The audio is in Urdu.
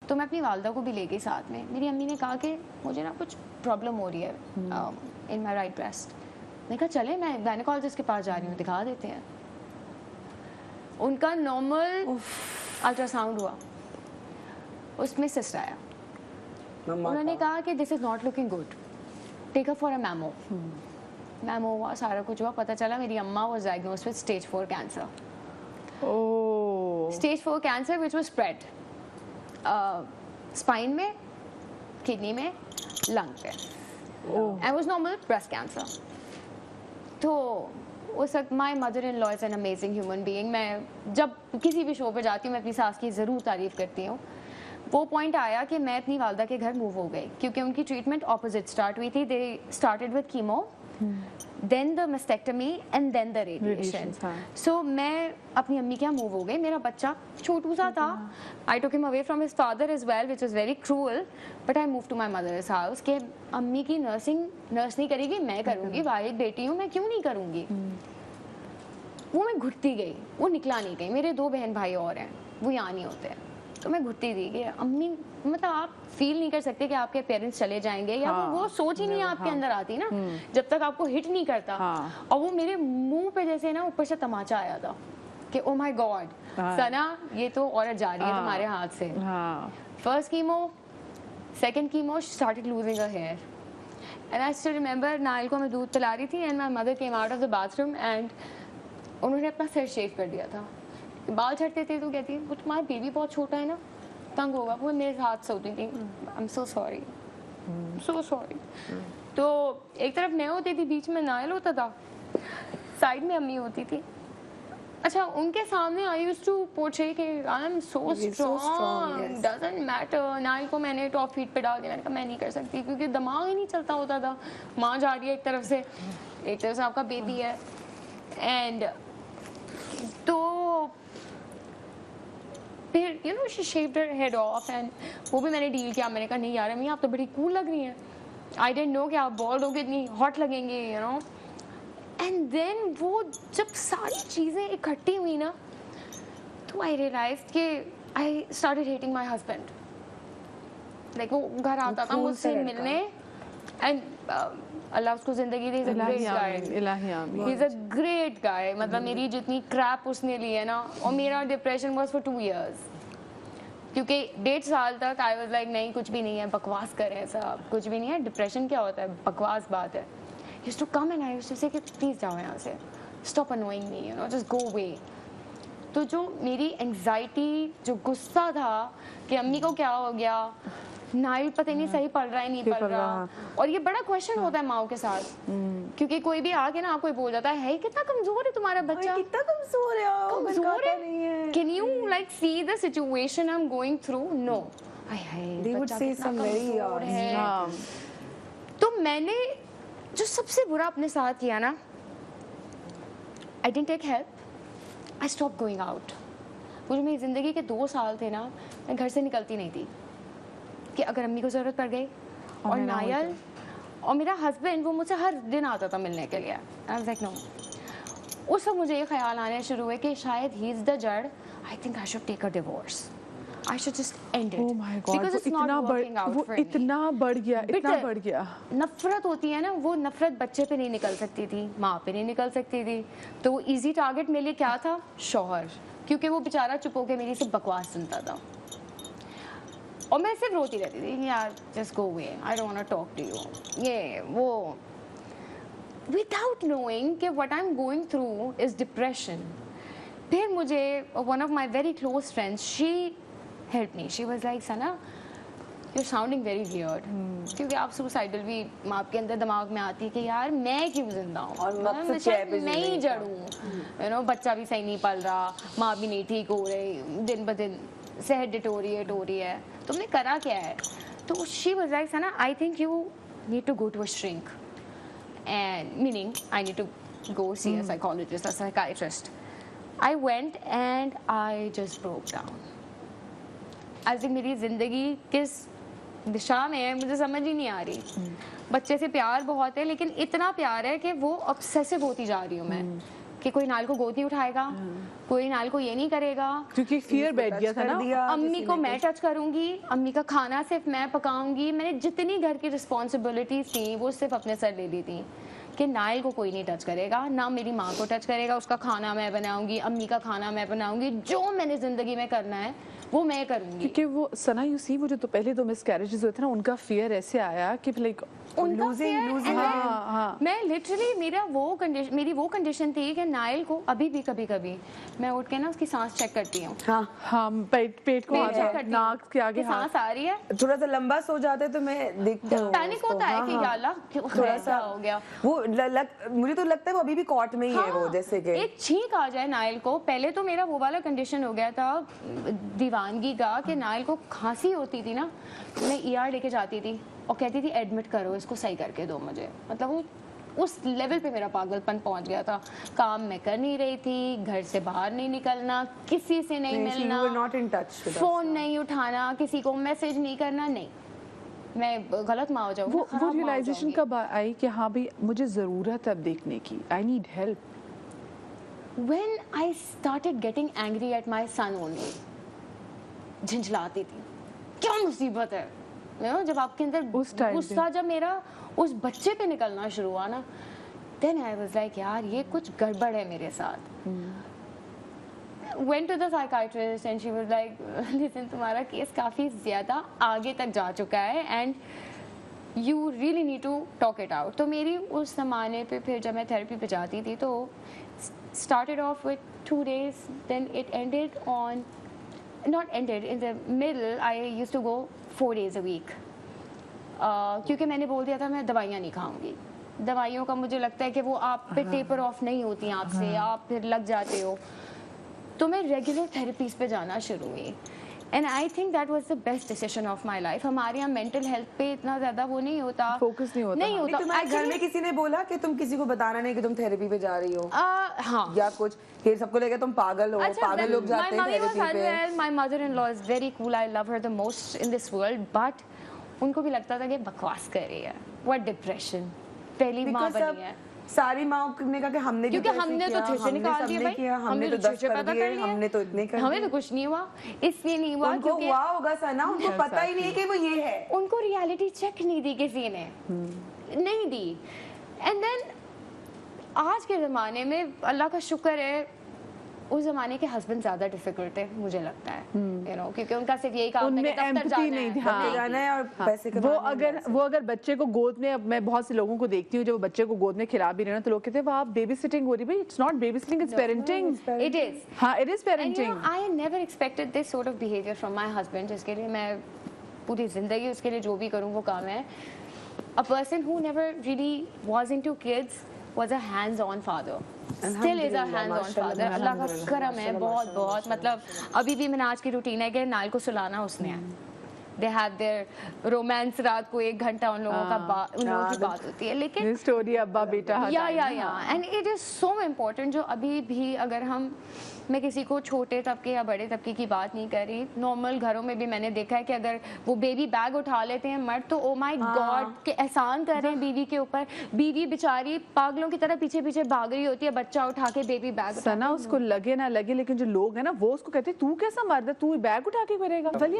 تو میں اپنی والدہ کو بھی لے گئی ساتھ میں. میری امی نے کہا کہ مجھے نا کچھ پرابلم ہو رہی ہے ان مائی رائٹ بریسٹ. میں نے کہا چلے میں گائنیکالوجسٹ کے پاس جا رہی ہوں, دکھا دیتے ہیں. ان کا نارمل الٹرا ساؤنڈ ہوا, اس میں سسٹ آیا. انہوں نے کہا کہ this is not looking good, take up for a memo. Memo ہوا, سارا کچھ ہوا, پتہ چلا میری اماں was diagnosed with stage 4 cancer. Stage 4 cancer which was spread spine میں, کڈنی میں, لنگ پہ, and was normal breast cancer. تو اس وقت my mother in law is an amazing human being. میں جب کسی بھی شو پہ جاتی ہوں میں اپنی ساس کی ضرور تعریف کرتی ہوں. وہ پوائنٹ آیا کہ میں اپنی والدہ کے گھر موو ہو گئی کیونکہ ان کی ٹریٹمنٹ اپوزٹ اسٹارٹ ہوئی تھی. They started with chemo, then the mastectomy and then the radiation. So میں اپنی امی کے یہاں موو ہو گئی. میرا بچہ چھوٹو سا تھا. I took him away from his father as well which is very cruel, but I move to my mother's house کہ امی کی نرس نہیں کرے گی, میں کروں گی, واحد بیٹی ہوں میں, کیوں نہیں کروں گی. وہ میں گھٹتی گئی, وہ نکلا نہیں گئی. میرے 2 بہن بھائی اور ہیں, وہ یہاں نہیں ہوتے, تو میں گھٹتی تھی کہ امی, مطلب آپ فیل نہیں کر سکتے کہ آپ کے پیرنٹس چلے جائیں گے, یا وہ سوچ ہی نہیں آپ کے اندر آتی نا جب تک آپ کو ہٹ نہیں کرتا. اور وہ میرے منہ پہ جیسے نا اوپر سے تماچا آیا تھا کہ او مائی گاڈ سنا, یہ تو عورت جا رہی ہے تمہارے ہاتھ سے. First chemo, second chemo, started losing her hair. And I still remember Nael کو میں دودھ پلا رہی تھی and my mother came out of the bathroom and انہوں نے اپنا سر شیو کر دیا تھا. بال جھڑتے تھے تو کہتی وہ تمہارا بیبی بہت چھوٹا ہے نا, تنگ ہوگا. وہ میرے ہاتھ سے ہوتی تھی. آئی am so sorry, so sorry. تو ایک طرف میں ہوتی تھی, بیچ میں نائل ہوتا تھا, سائڈ میں امی ہوتی تھی. اچھا ان کے سامنے آئی یوز ٹو پورٹری کہ I am so strong, doesn't matter. Nael کو میں نے ٹاپ فیٹ پہ ڈال دیا, میں نے کہا میں نہیں کر سکتی کیونکہ دماغ ہی نہیں چلتا ہوتا تھا. ماں جا رہی ہے ایک طرف سے آپ کا بیبی ہے. اینڈ تو پھر you know she shaved her head off and وہ بھی میں نے ڈیل کیا. میں نے کہا نہیں یار امی آپ تو بڑی کول لگ رہی ہیں, آئی ڈونٹ نو کہ آپ بالڈ ہو کے اتنی ہاٹ لگیں گے, یو نو. اینڈ دین وہ جب ساری چیزیں اکٹھی ہوئی نا تو آئی ریئلائز کہ I started hating my husband. Like وہ گھر آتا تھا مجھ سے ملنے, اینڈ اللہ اس کو زندگی دے, ہی از اے گریٹ گائے. مطلب میری جتنی کریپ اس نے لی ہے نا, اور میرا ڈپریشن واز فار 2 years کیونکہ 1.5 سال تک آئی واز لائک نہیں کچھ بھی نہیں ہے, بکواس کر رہے ہیں سب, کچھ بھی نہیں ہے. ڈپریشن کیا ہوتا ہے, بکواس بات ہے. He used to come and I used to say کہ پلیز جاؤ یہاں سے, stop annoying me, you know, just go away. تو جو میری انگزائٹی, جو غصہ تھا کہ امی کو کیا ہو گیا, نائل پتہ نہیں صحیح پڑھ رہا ہے نہیں پڑھ رہا, اور یہ بڑا کویشچن ہوتا ہے ماؤں کے ساتھ کیونکہ کوئی بھی آ کے نا آپ کو بول جاتا ہے کتنا کمزور ہے تمہارا بچہ, کتنا کمزور ہے, can you like see the situation I'm going through? No, they would say some very تو میں نے جو سب سے برا اپنے ساتھ کیا نا, I didn't take help, I stopped going out. وہ جو میری زندگی کے 2 سال تھے نا, میں گھر سے نکلتی نہیں تھی کہ اگر امی کو ضرورت پڑ گئی. اور نائل اور میرا ہسبینڈ وہ مجھ سے ہر دن آتا تھا ملنے کے لیے. I was like no. اس وقت مجھے یہ خیال آنے شروع ہوئے کہ شاید ہی از دا جڑ, I think I should take a divorce. I should just end it. Oh my God, because it's not working out for me. اتنا بڑھ گیا. نفرت ہوتی ہے نا, وہ نفرت بچے پہ نہیں نکل سکتی تھی, ماں پہ نہیں نکل سکتی تھی. تو وہ ایزی ٹارگٹ میرے لیے کیا تھا, شوہر, کیونکہ وہ بیچارہ چپ ہو کے میری سے بکواس سنتا تھا. اور میں صرف روتی رہتی تھی یار just go away, I don't want to talk to you. یہ وہ without knowing کہ what I'm going through is depression. پھر مجھے one of my very close friends, she helped me. She was like Sana, you're sounding very weird. کیونکہ آپ سوسائڈل بھی آپ کے اندر دماغ میں آتی ہے کہ یار میں کیوں زندہ ہوں, اور میں ہی جڑ ہوں, یو نو, بچہ بھی صحیح نہیں پل رہا, ماں بھی نہیں ٹھیک ہو رہی, دن بدن صحت ڈیٹوریٹ ہو رہی ہے, تم نے کرا کیا ہے. تو she was like Sana, I think you need to go to a shrink, and meaning I need to go see a psychologist, a psychiatrist. I went and I just broke down. آج تک میری زندگی کس دشا میں ہے مجھے سمجھ ہی نہیں آ رہی. بچے سے پیار بہت ہے لیکن اتنا پیار ہے کہ وہ obsessive ہوتی جا رہی ہوں میں کہ کوئی نائل کو گود نہیں اٹھائے گا, کوئی نائل کو یہ نہیں کرے گا, کیونکہ فیئر بیٹھ گیا تھا نا. امی کو میں ٹچ کروں گی, امی کا کھانا صرف میں پکاؤں گی. میں نے جتنی گھر کی رسپانسبلٹیز تھیں وہ صرف اپنے سر لے لی تھیں کہ نائل کو کوئی نہیں ٹچ کرے گا, نہ میری ماں کو ٹچ کرے گا, اس کا کھانا میں بناؤں گی, امی کا کھانا میں بناؤں گی, جو میں نے زندگی میں کرنا ہے وہ میں کروں گی. کیونکہ وہ سنا یو سی وہ جو تو پہلے 2 مس کیریجز ہوئے تھے نا, ان کا فیئر ایسے آیا کہ لائک ان کا میں لٹرلی میری وہ کنڈیشن تھی کہ نائل کو ابھی بھی کبھی کبھی میں اٹھ کے نا اس کی سانس چیک کرتی ہوں. ہاں پیٹ کو ناک کے آگے سانس آ رہی ہے, تھوڑا سا لمبا سو جاتے تو میں دیکھتی ہوں, پینک ہوتا ہے کہ یا اللہ تھوڑا سا ہو گیا. وہ مجھے تو لگتا ہے وہ ابھی بھی کاٹ میں ہی ہے, وہ جیسے کہ ایک چھینک آ جائے نائل کو. پہلے تو میرا وہ والا کنڈیشن ہو گیا تھا دیوانگی کا کہ نائل کو کھانسی ہوتی تھی نا, میں ER لے کے جاتی تھی اور کہتی تھی ایڈمٹ کرو اس کو, صحیح کر کے دو مجھے. مطلب وہ اس لیول پہ میرا پاگل پن پہنچ گیا تھا. کام میں کر نہیں رہی تھی, گھر سے باہر نہیں نکلنا, کسی سے نہیں ملنا, فون نہیں اٹھانا, کسی کو میسج نہیں کرنا. نہیں, میں غلط ماں ہو جاؤں. وہ ریئلائزیشن کب آئی کہ ہاں بھی مجھے ضرورت ہے اب دیکھنے کی, I need help? When I started getting angry at my son only. جھنجھلاتی تھی, کیا مصیبت ہے جب آپ کے اندر غصہ جب میرا اس بچے پہ نکلنا شروع ہوا نا, then I was like یار یہ کچھ گڑبڑ ہے میرے ساتھ. Went to the psychiatrist and she was like listen تمہارا کیس کافی زیادہ آگے تک جا چکا ہے and you really need to talk it out. تو میری اس زمانے پہ پھر جب میں تھیراپی پہ جاتی تھی تو started off with 2 days, then it ended on not ended in the middle. I used to go 4 days a week کیونکہ میں نے بول دیا تھا میں دوائیاں نہیں کھاؤں گی. دوائیوں کا مجھے لگتا ہے کہ وہ آپ پہ ٹیپر آف نہیں ہوتی آپ سے, آپ پھر لگ جاتے ہو. تو میں ریگولر تھیراپیز پہ جانا شروع ہوئی and I think that was the best decision of my life. ہمارے یہاں مینٹل ہیلتھ پہ اتنا زیادہ وہ نہیں ہوتا, فوکس نہیں ہوتا. تمہارے گھر میں کسی نے بولا کہ تم کسی کو بتانا نہیں کہ تم تھیراپی پہ جا رہی ہو؟ ہاں, یا کچھ کہ سب کو لگے تم پاگل ہو, پاگل لوگ جاتے ہیں تھیراپی پہ. My mother-in-law is very cool. I love her the most in this world. But ان کو بھی لگتا تھا کہ بکواس کر رہی ہے, what depression, پہلی ماں بنی ہے. ساری ماں نے کہا کہ ہم نے کیونکہ ہم نے تو چھچے نکال دیے بھائی, ہم نے تو 10 کر دیے, ہم نے تو اتنے کر دیے, ہمیں تو کچھ نہیں ہوا. اس لیے نہیں ہوا ان کو ہوا ہوگا سنا, ان کو پتہ ہی نہیں کہ وہ یہ ہے. ان کو ریالٹی چیک نہیں دی کسی نے, نہیں دی. اینڈ دین آج کے زمانے میں اللہ کا شکر ہے اس زمانے کے ہسبینڈ زیادہ ڈیفیکلٹ تھے مجھے لگتا ہے, کیونکہ ان کا صرف یہی کام ہے کہ دفتر جانا ہے اور پیسے کمانے. وہ اگر بچے کو گود میں, میں بہت سے لوگوں کو دیکھتی ہوں جو بچے کو گود میں کھلا بھی رہے ہیں تو لوگ کہتے ہیں وہ آپ بیبی سٹنگ ہو رہی. بھائی it's not babysitting, it's parenting. It is. ہاں it is parenting. I never expected this sort of behavior from my husband, جس کے لیے میں پوری زندگی اس کے لیے جو بھی کروں وہ کام ہے. A person who never really was into kids was a hands-on father. Still is a hands-on father. اللہ کا کرم ہے بہت بہت. مطلب ابھی بھی مناج کی روٹین ہے کہ نائل کو سلانا اس نے ہے. They have their romance, رات کو 1 گھنٹہ ان لوگوں کا ان لوگوں کی بات ہوتی ہے. لیکن اسٹوری ابا بیٹا and it is so important. جو ابھی بھی اگر میں کسی کو چھوٹے طبقے یا بڑے طبقے کی بات نہیں کر رہی, نارمل گھروں میں بھی میں نے دیکھا ہے کہ اگر وہ بیبی بیگ اٹھا لیتے ہیں مرد تو او مائی گاڈ کہ احسان کر رہے ہیں بیوی کے اوپر. بیوی بیچاری پاگلوں کی طرح پیچھے پیچھے بھاگ رہی ہوتی ہے بچہ اٹھا کے بیبی بیگ. سنا اس کو لگے نہ لگے لیکن جو لوگ ہیں نا وہ اس کو کہتے ہیں تو کیسا مرد ہے, تو بیگ اٹھا کے کرے گا.